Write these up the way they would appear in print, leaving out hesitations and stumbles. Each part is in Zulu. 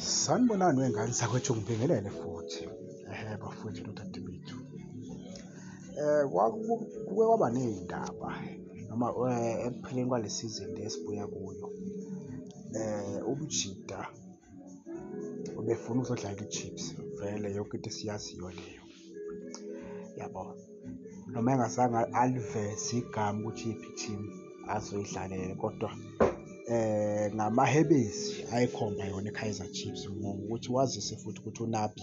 Sanibonani wengane zakwethu, ngibingelele futhi bafowethu nodadewethu. Kuke kwaba ney'ndaba noma ekupheleni kwale sizini le esibuya kuyo. UMjida ubefuna ukuzodlala i-Chiefs, vele yonke into esiyaziyo leyo, yabo, noma engazange aliveze igama ukuthi iyiphi i-team azoyidlalela, kodwa ngamahebezi ayikhomba yona i-Kaizer Chiefs, ngokuthi wazise futhi ukuthi uNabi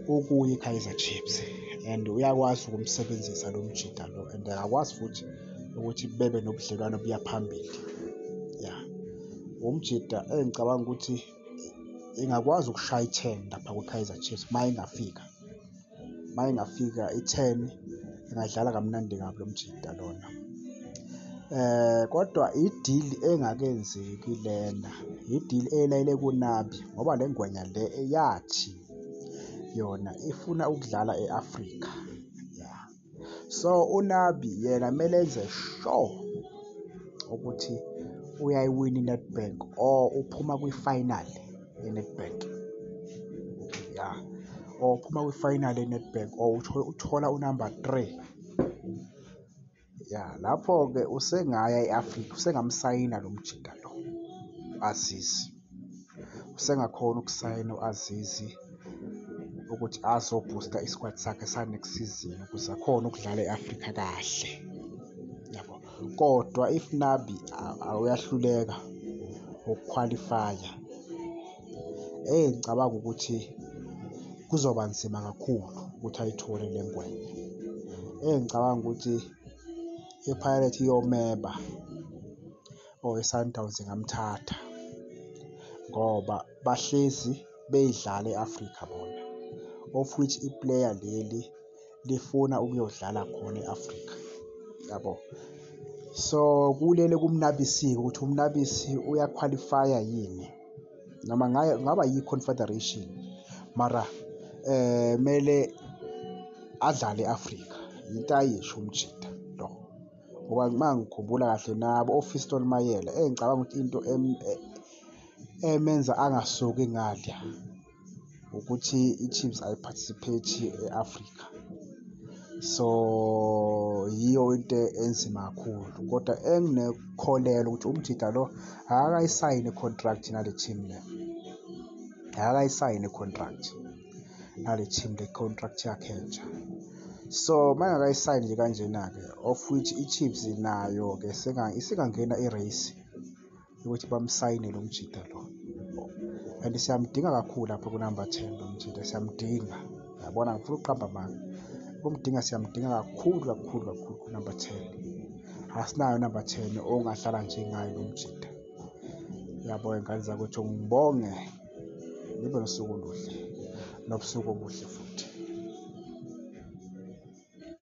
ukuye i-Kaizer Chiefs and uyakwazi ukumsebenzisa lo Mjida lo, and akakwazi futhi ukuthi bebe nobudlelwano buya phambili. Ya, uMjida engicabanga ukuthi ingakwazi ukushaya i-10 lapha kwi-Kaizer Chiefs uma ingafika i-10 ingadlala kamnandi kabi lo Mjida lona. Kodwa idili engakenzeki lena, idili elayile kuNabi ngoba le ngwenya le yathi yona ifuna ukudlala e-Afrika. Ya, so uNabi yena kumele enze sure ukuthi uyayiwina i-Nedbank or uphuma kwi-final ye-Nedbank. Ya, or uphuma kwi-final ye-Nedbank or uthola unamba 3. Ya, lapho-ke usengaya e-Afrika, usengamsayina lo Mjida lo Azizi, usengakhona ukusayina u-Azizi ukuthi azobhusta i-squad sakhe sa-next season ukuze akhone ukudlala e-Afrika kahle, yabo. Kodwa if Nabi uyahluleka ukukhwalifaya, ngicabanga ukuthi kuzoba nzima kakhulu ukuthi ayithole le ngwenya. Ngicabanga ukuthi i-Pirates iyomeba or i-Sundowns ingamthatha ngoba bahlezi beyidlala e-Afrika bona, of which i-player leli lifuna ukuyodlala khona e-Afrika, yabo. So kulele kumnabisi-ke ukuthi umnabisi uyakhwalifaya yini, noma ngaba yi-Confederation, mara kumele adlale e-Afrika, into ayisho uMjida lo. Ngoba uma ngikhumbula kahle nabo oFiston Mayela, ngicabanga ukuthi into emenza angasuki ngale ukuthi i-Chiefs ayi-participate e-Afrika. So yiyo into enzima kakhulu, kodwa enginekholelo ukuthi uMjida lo akakayisayini i-contract nale team le, akakayisayini i-contract nale team le, contract yakhe entsha. So uma engakayisayini nje kanjena-ke, of which i-Chiefs nayo-ke isingangena i-race yokuthi bamsayine lo Mjida lo, and siyamdinga kakhulu lapho kunamba 10 lo Mjida, siyamdinga, yabona, ngifuna ukuqamba amanga, ukumdinga siyamdinga kakhulu kunamba 10. Asinayo namba 10 ongahlala njengayo lo Mjida, yabo. Ingane zakwethu, ngibonge, nibe nosuku oluhle nobusuku obuhle futhi.